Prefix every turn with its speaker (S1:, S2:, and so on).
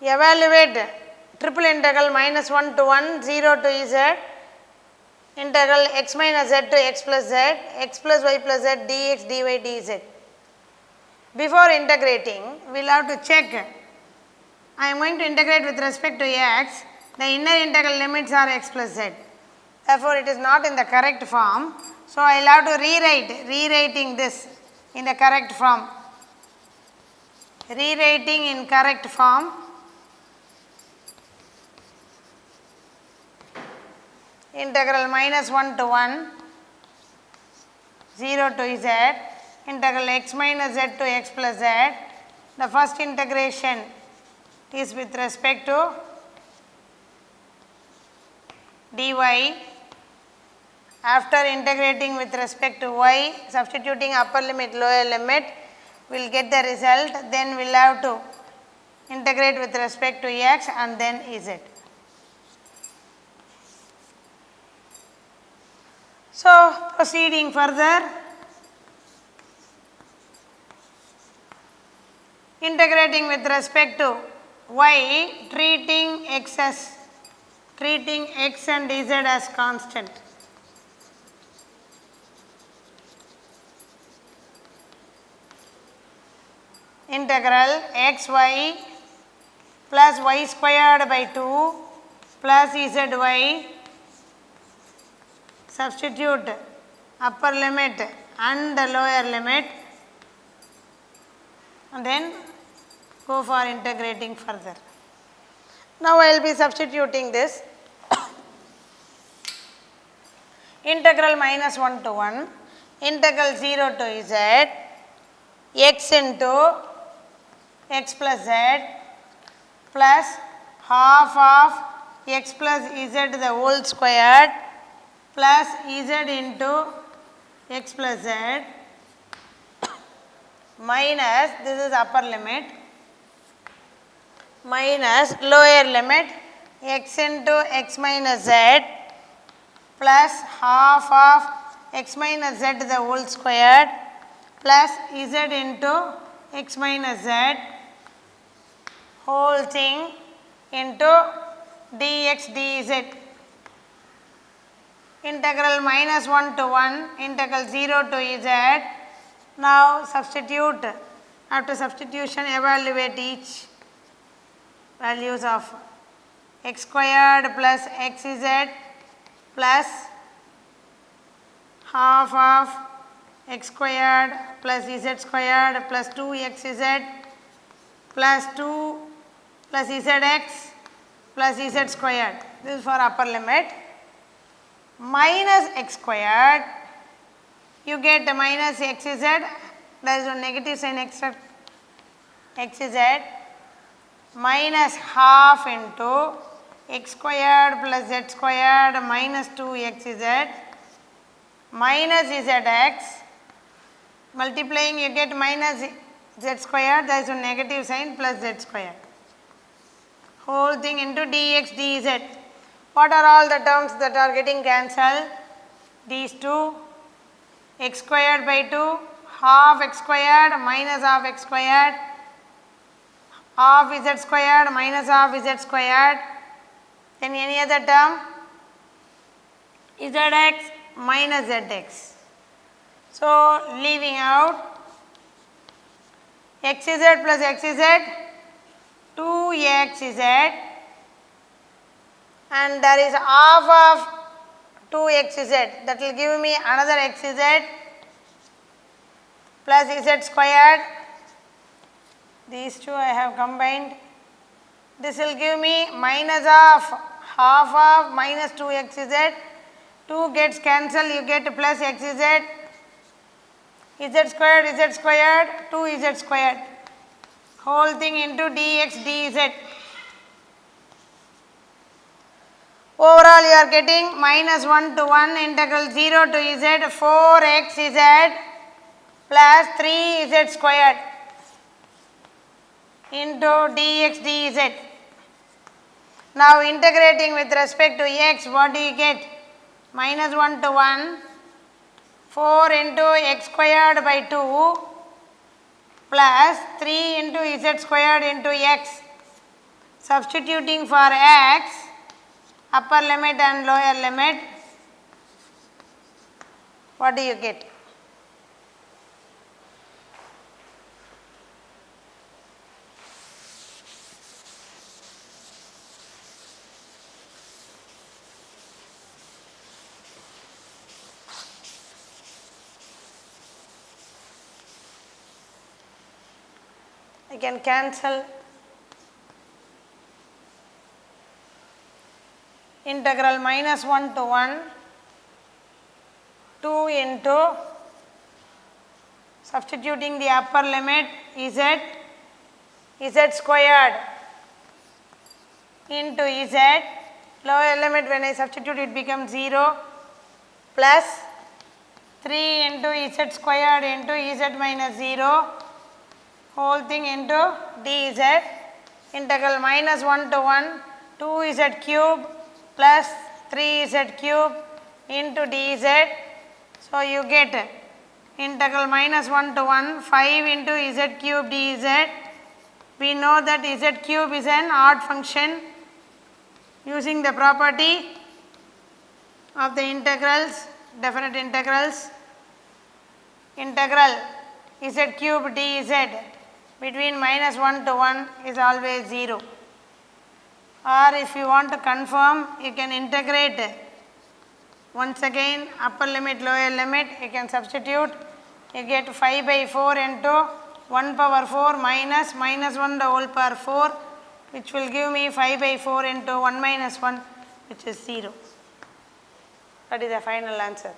S1: Evaluate triple integral minus 1 to 1, 0 to z, integral x minus z to x plus z, x plus y plus z, dx, dy, dz. Before integrating, we will have to check. I am going to integrate with respect to x, the inner integral limits are x plus z. Therefore, it is not in the correct form. So, I will have to rewriting this in the correct form. Rewriting in correct form. Integral minus 1 to 1, 0 to z, integral x minus z to x plus z. The first integration is with respect to dy. After integrating with respect to y, substituting upper limit, lower limit, we will get the result. Then we will have to integrate with respect to x and then z. So, proceeding further, integrating with respect to y, treating x and z as constant. Integral xy plus y squared by 2 plus zy, substitute upper limit and the lower limit and then go for integrating further. Now, I will be substituting this. Integral minus 1 to 1, integral 0 to z, x into x plus z plus half of x plus z the whole squared plus z into x plus z minus, this is upper limit, minus lower limit x into x minus z plus half of x minus z the whole squared plus z into x minus z whole thing into dx dz. Integral minus 1 to 1, integral 0 to z. Now, substitute, after substitution evaluate each values of x squared plus xz plus half of x squared plus z squared plus 2xz plus 2 plus zx plus z squared. This is for upper limit. Minus x squared, you get minus xz, there is a negative sign extra xz, minus half into x squared plus z squared minus 2xz minus zx, multiplying you get minus z squared, there is a negative sign plus z squared, whole thing into dx dz. What are all the terms that are getting cancelled? These two, x squared by 2, half x squared minus half x squared, half z squared minus half z squared, then any other term, zx minus zx. So, leaving out xz plus xz, 2xz, and there is half of 2xz, that will give me another xz plus z squared. These two I have combined. This will give me minus of half of minus 2xz, 2 gets cancelled, you get plus xz, z squared, 2z squared, whole thing into dx dz. Overall you are getting minus 1 to 1 integral 0 to z 4xz plus 3z squared into dx dz. Now integrating with respect to x, what do you get? Minus 1 to 1, 4 into x squared by 2 plus 3 into z squared into x. Substituting for x, upper limit and lower limit, what do you get? I can cancel integral minus 1 to 1, 2 into substituting the upper limit z squared into z, lower limit when I substitute it becomes 0 plus 3 into z squared into z minus 0 whole thing into dz, integral minus 1 to 1 2z cube plus 3z cube into dz. So, you get integral minus 1 to 1 5 into z cube dz. We know that z cube is an odd function. Using the property of the integrals, definite integrals, integral z cube dz between minus 1 to 1 is always 0. Or if you want to confirm, you can integrate once again upper limit, lower limit, you can substitute, you get 5 by 4 into 1 power 4 minus 1 the whole power 4, which will give me 5 by 4 into 1 minus 1, which is 0. That is the final answer.